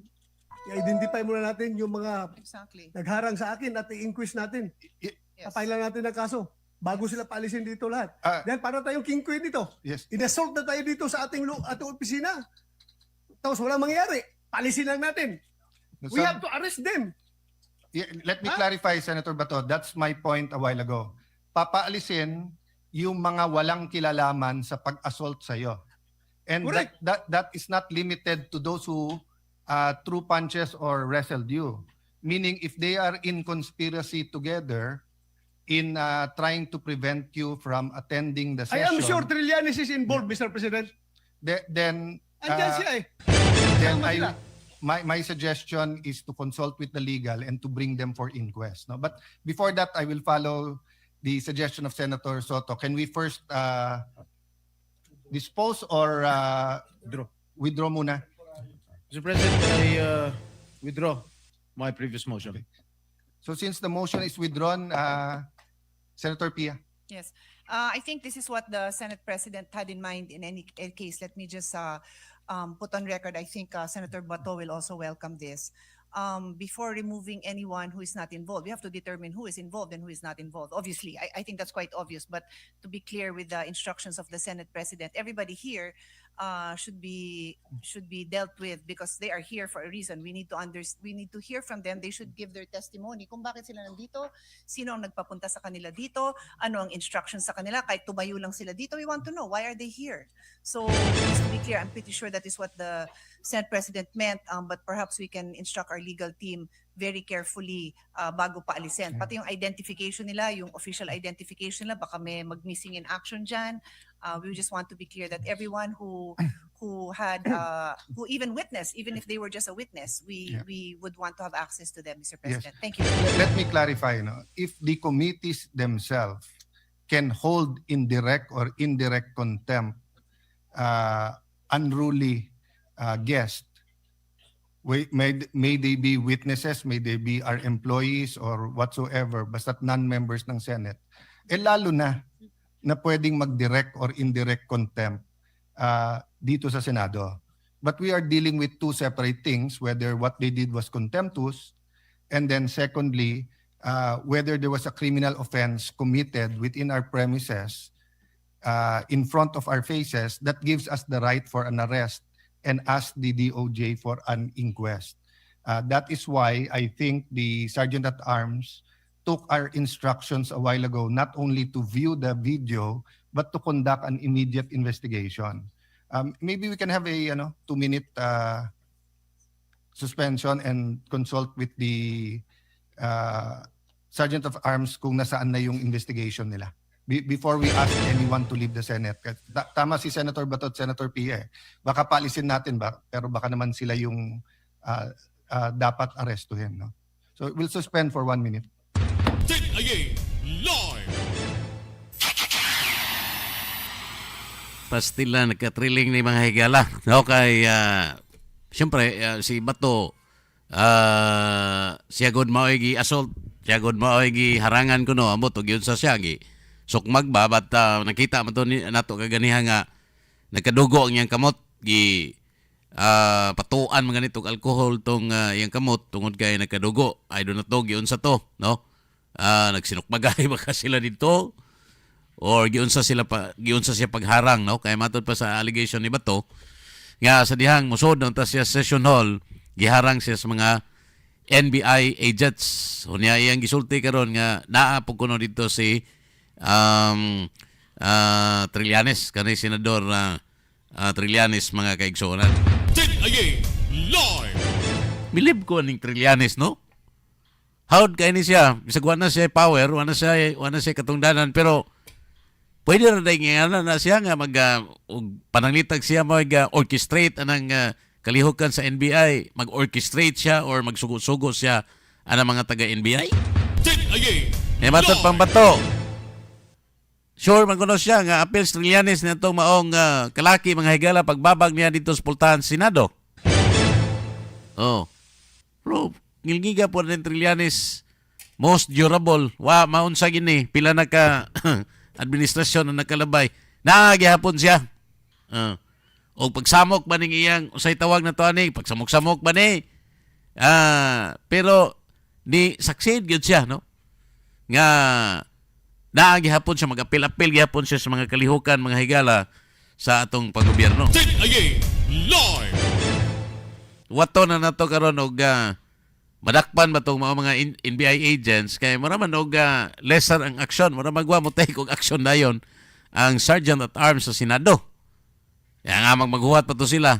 i-identify muna natin yung mga Exactly. nagharang sa akin at i-inquest natin. Yes. Papailan natin ng kaso bago sila paalisin dito lahat. Dahil para tayong king queen dito. Yes. In-assault na tayo dito sa ating opisina. Tapos walang mangyari. Paalisin lang natin. We have to arrest them. Yeah, let me clarify, Senator Bato. That's my point a while ago. Papaalisin yung mga walang kilalaman sa pag-assault sa iyo. And that is not limited to those who threw punches or wrestled you. Meaning if they are in conspiracy together in trying to prevent you from attending the I session. am sure Trillanes is involved, Mr. President. Then Andyan siya then Tama sila. my suggestion is to consult with the legal and to bring them for inquest. No? But before that, I will follow the suggestion of Senator Soto. Can we first dispose or withdraw muna? Mr. President, I withdraw my previous motion. So since the motion is withdrawn, Senator Pia. Yes. I think this is what the Senate President had in mind in any case. Let me just put on record, I think Senator Bato will also welcome this. Before removing anyone who is not involved, we have to determine who is involved and who is not involved. Obviously, I think that's quite obvious, but to be clear with the instructions of the Senate President, everybody here should be dealt with because they are here for a reason. We need to hear from them. They should give their testimony kung bakit sila nandito, sino ang nagpapunta sa kanila dito, ano ang instructions sa kanila, kahit tumayo lang sila dito, we want to know why are they here. So just to be clear, I'm pretty sure that is what the Senate President meant, but perhaps we can instruct our legal team very carefully bago paalisin. Pati yung identification nila, yung official identification nila, baka may mag-missing in action dyan. We just want to be clear that everyone who had who even witnessed, even if they were just a witness, we would want to have access to them, Mr. President. Yes. Thank you. Let me clarify. No? If the committees themselves can hold in direct or indirect contempt unruly guests, may they be witnesses, may they be our employees or whatsoever, basta't non-members ng Senate, lalo na pwedeng mag-direct or indirect contempt dito sa Senado. But we are dealing with two separate things, whether what they did was contemptuous, and then secondly, whether there was a criminal offense committed within our premises in front of our faces that gives us the right for an arrest and ask the DOJ for an inquest. That is why I think the Sergeant at Arms took our instructions a while ago, not only to view the video, but to conduct an immediate investigation. Maybe we can have a 2-minute suspension and consult with the Sergeant of Arms kung nasaan na yung investigation nila. Before we ask anyone to leave the Senate. Tama si Senator Bato at Senator Pia. Baka paalisin natin pero baka naman sila yung dapat arestuhin. No? So we'll suspend for 1 minute. Live! Pastila nagka-thrilling ni mga higala. Okay, siyempre, si Bato, siya good mao'y assault, siya good mao'y harangan ko no, amot, yun sa siya, sukmag ba, but nakita mo to nato kaganiha nga, nagkadugo ang iyang kamot, patuan mga nitong alcohol tong iyang kamot, tungod kay nagkadugo, I do not know, yun sa to, no? Nagsinukmagay baka sila dito, or giunsa siya pagharang, no? Kaya matod pa sa allegation ni Bato nga sa dihang musod nang ta siya session hall giharang siya sa mga NBI agents. Unya iyang gisulti karon nga naa po kuno dito si Trillanes, kanay senador Trillanes, mga kaigsuonan. Live! Bilib ko ning Trillanes, no? Howd kay ni siya, bisag wala na siya power, wala na siya katungdanan, pero pwede na dahil nga na siya nga pananglitag siya mag-orchestrate anang kalihukan sa NBI, mag-orchestrate siya or magsugo-sugo siya anang mga taga-NBI. Matod pang bato. Sure, magkuno siya nga appeals Trillanes na itong maong kalaki, mga higala, pagbabag niya dito sa pultahan Senado. Oh. Bro, ngilngiga po rin Trillanes, most durable. Maunsa gini, pila na ka administrasyon na nakalabay. Naagihapon siya. O pagsamok ba ning iyang, usay tawag na to ani, pagsamok-samok ba ni? Pero, di succeed yun siya, no? Nga, naagihapon siya, mag-apil-apil gihapon siya sa mga kalihukan, mga higala sa atong paggobyerno. Live! Wato na nato karon og madakpan ba tong mga NBI agents kay maraman og lesser ang aksyon, mara magwa mo take og aksyon dayon ang Sergeant at Arms sa Senado. Kaya nga maghuhat pa to sila.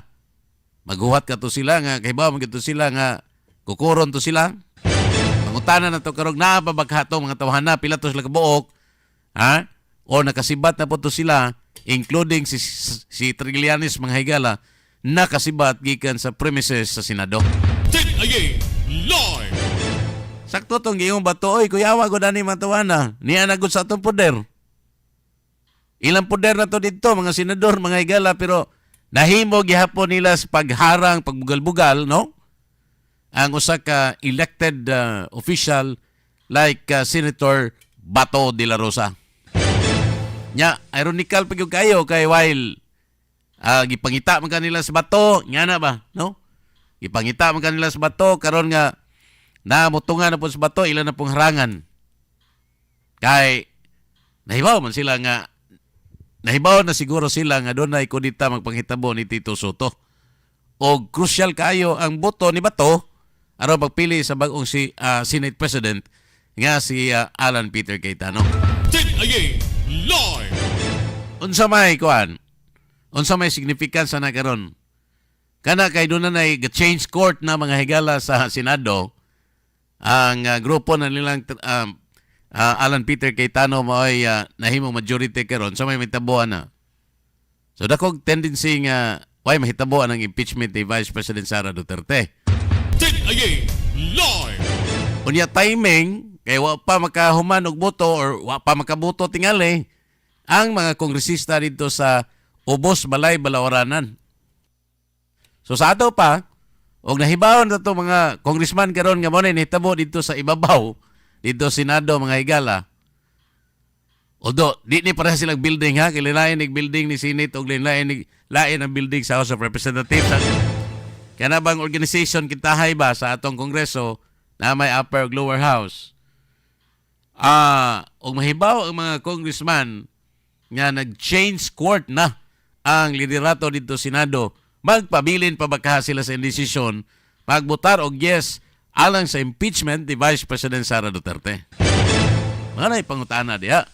Maghuhat ka to sila nga kay ba magito sila nga kukuron to sila. Pangutanan na to karong naa pa baghatong mga tawhana pila to sila kabuok. Ha? O nakasibat na po to sila including si Trillanes, mga higala, nakasibat gikan sa premises sa Senado. Live! Sakto tong giyong bato, oy kuyawa ko dani matawana. Niya nagud sa atong poder. Ilang poder na to dito, mga senador, mga higala, pero nahimo gihapon nila sa pagharang, pagbugal-bugal, no? Ang usa ka elected official like Senator Bato de la Rosa. Nya, ironical pa gyud kayo kay while gipangita man kanila sa bato, nga na ba, no? Gipangita man kanila sa bato, karon nga namutungan na po sa bato, ilan na pong harangan. Kay nahibaw man sila nga, nahibaw na siguro sila nga doon na ikudita magpanghitabo ni Tito Soto. O crucial kayo ang boto ni Bato aron pagpili sa bagong Senate President nga si Alan Peter Cayetano. Live! Unsa may kuan? Unsa may significance na karon? Kana kay doon na change court na mga higala sa Senado, ang grupo na nilang Alan Peter Cayetano mo'y nahimong majority karon sa may mitabuan na. So dakog tendency nga why mahitabuan ang impeachment ni Vice President Sara Duterte. Live! Unya timing kay wa pa makahuman og boto or wa pa makaboto tingali ang mga kongresista dito sa Ubos Balay Balaoranan. So sa ato pa, og nahibawon na to mga congressman karon nga mo na nahitabo dito sa ibabaw, dito Senado, mga higala. Although, di ni para silang building ha, kailangan ng building ni Senate o lain ang building sa House of Representatives. Kaya na bang organization kitahay ba sa atong kongreso na may upper o lower house? Og mahibaw ang mga congressman nga nag-change court na ang liderato dito Senado, magpabilin pa baka sila sa indesisyon, magbutar og yes alang sa impeachment ni Vice President Sara Duterte. Manay pangutana diha.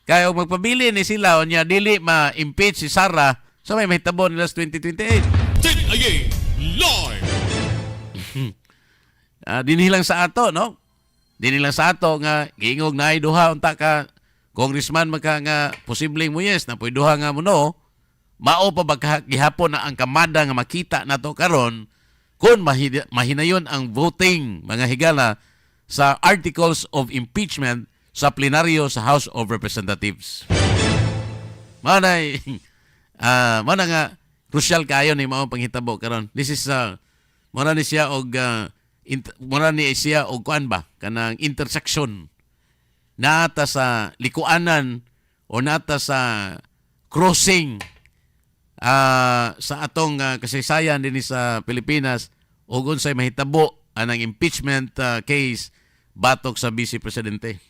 Kaya og magpabilin ni sila unya dili ma-impeach si Sara sa may mahitabo nila sa 2028. Live! Dinilang sa ato, no? Dinilang sa ato nga giingog na ay duha unta ka congressman maka nga posibleng muyes na pwede duha nga mo no. Mao pa gihapon na ang kamada nga makita nato karon kung mahinayon ang voting, mga higala, sa articles of impeachment sa plenaryo sa House of Representatives. Manay mana nga crucial kayo ni mao panghitabo karon. This is mura ni siya og kuan ba kanang intersection naata sa likuanan o naata sa crossing sa atong kasaysayan din sa Pilipinas ug unsay mahitabo anang impeachment case batok sa Vice Presidente.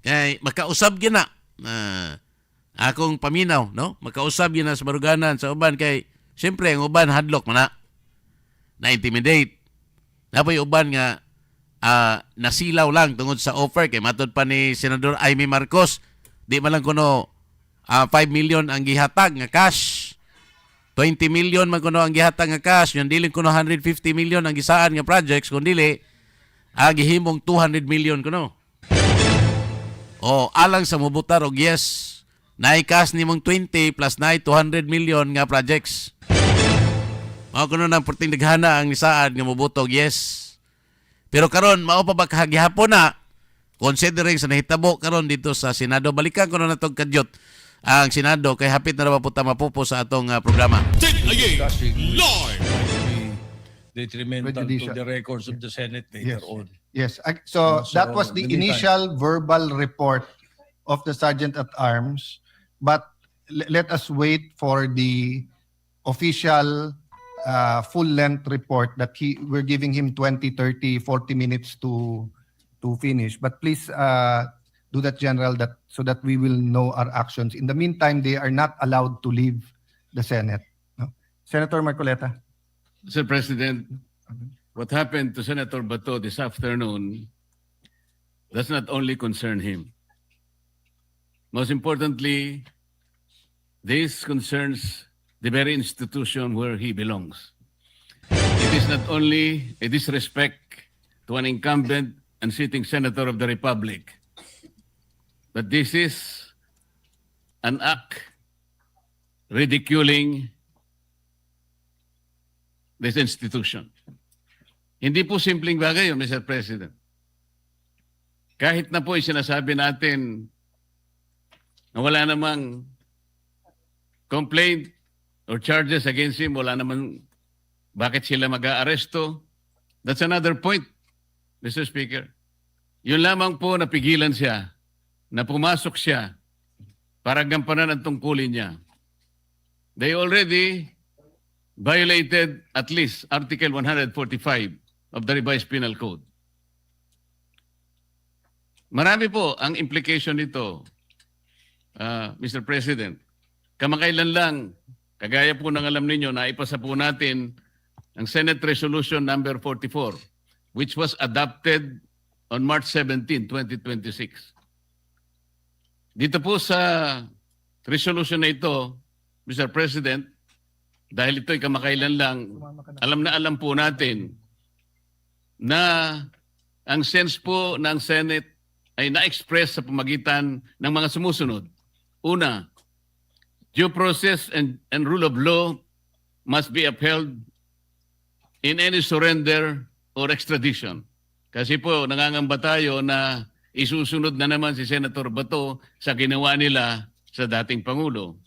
Kay makausab gina akong paminaw, no? Makausab gina sa baruganan sa uban kay siyempre ang uban hadlok man na. na-intimidate. Napoy uban nga nasilaw lang tungod sa offer kay matod pa ni Senador Amy Marcos, di man lang kuno 5 million ang gihatag nga cash. 20 million man kuno ang gihatag nga cash, yung dili kuno 150 million ang gisaan nga projects, kun dili gihimong 200 million kuno. O alang sa mubutar og yes, naay cash nimong 20 plus naay 200 million nga projects. Mao kuno nang perting daghana ang nisaan nga mubutog yes. Pero karon mao pa ba kahagihapon na considering sa nahitabo karon dito sa Senado, balikan ko na natong kadyot ang Senado kay hapit na ra po ta mapupo sa atong programa. Live. Detrimental to the records of the Senate later on. Yes. So that was the initial verbal report of the Sergeant at Arms, but let us wait for the official full-length report that we're giving him 20, 30, 40 minutes to finish. But please do that, General, so that we will know our actions. In the meantime, they are not allowed to leave the Senate. No? Senator Marcoleta. Mr. President, what happened to Senator Bato this afternoon does not only concern him. Most importantly, this concerns the very institution where he belongs. It is not only a disrespect to an incumbent and sitting senator of the Republic, but this is an act ridiculing this institution. Hindi po simpleng bagay yun, Mr. President. Kahit na po sinasabi natin na wala namang complaint or charges against him, wala naman bakit sila mag-aaresto. That's another point, Mr. Speaker. Yun lamang po napigilan siya, na pumasok siya para gampanan ang tungkulin niya. They already violated at least Article 145 of the Revised Penal Code. Marami po ang implication nito, Mr. President. Kamakailan lang, kagaya po ng alam ninyo, na ipasa po natin ang Senate Resolution number 44, which was adopted on March 17, 2026. Dito po sa resolution na ito, Mr. President, dahil ito'y kamakailan lang, alam po natin na ang sense po ng Senate ay na-express sa pamagitan ng mga sumusunod. Una, due process and rule of law must be upheld in any surrender or extradition. Kasi po, nangangamba tayo na isusunod na naman si Senator Bato sa ginawa nila sa dating Pangulo.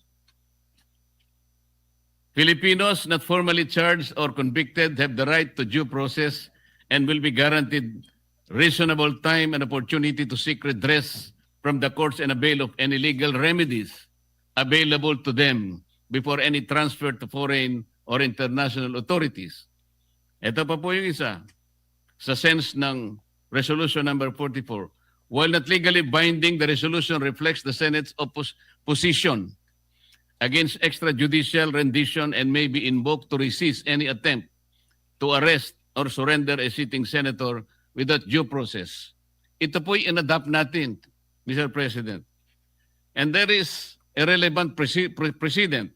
Filipinos not formally charged or convicted have the right to due process and will be guaranteed reasonable time and opportunity to seek redress from the courts and avail of any legal remedies available to them before any transfer to foreign or international authorities. Ito pa po yung isa. Sa sense ng Resolution number 44, while not legally binding, the resolution reflects the Senate's position against extrajudicial rendition and may be invoked to resist any attempt to arrest or surrender a sitting senator without due process. Ito po'y in-adapt natin, Mr. President. And there is a relevant precedent.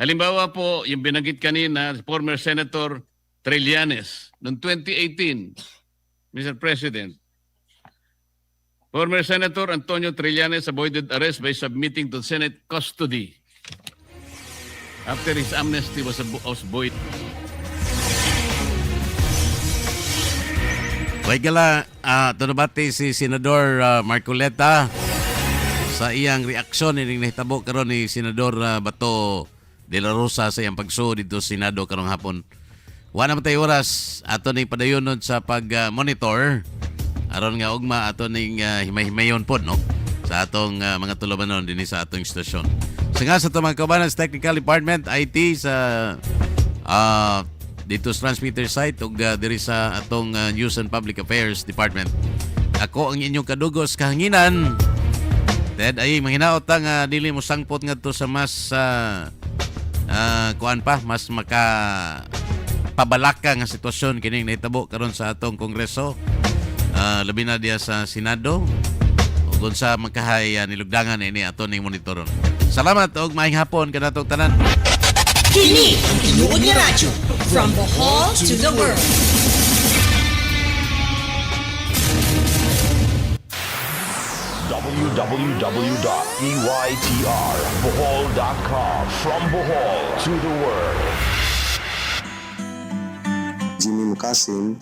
Halimbawa po, yung binanggit kanina, former Senator Trillanes, noong 2018, Mr. President, former Senator Antonio Trillanes avoided arrest by submitting to Senate custody after his amnesty was void. Waigala, tunabati si Senador Marcoleta sa iyang reaksyon ining nahitabo karon ni Senador Bato de la Rosa sa iyang pagsuo dito sa Senado karong hapon. Wala man tayo oras ato ning padayonon sa pag-monitor aron nga ugma ato ning himay-himayon pod no sa atong mga tulumanon dinhi sa atong istasyon. Sa sa mga kaubanan sa Technical Department IT sa dito sa transmitter site ug diri sa atong News and Public Affairs Department. Ako ang inyong kadugos kahanginan. Ted ay mahinaot nga dili mo sangpot ngadto sa mas kuan pa mas pabalaka nga sitwasyon kining nahitabo karon sa atong Kongreso. Labi na diya sa Senado. Ug unsa magkahay nilugdangan ini ato ning monitoron. Salamat og maayong hapon kanatong tanan. Kini ang tinuod nga radyo from Bohol to the world. www.eytrbohol.com. From Bohol to the world. Jimmy Mukasim,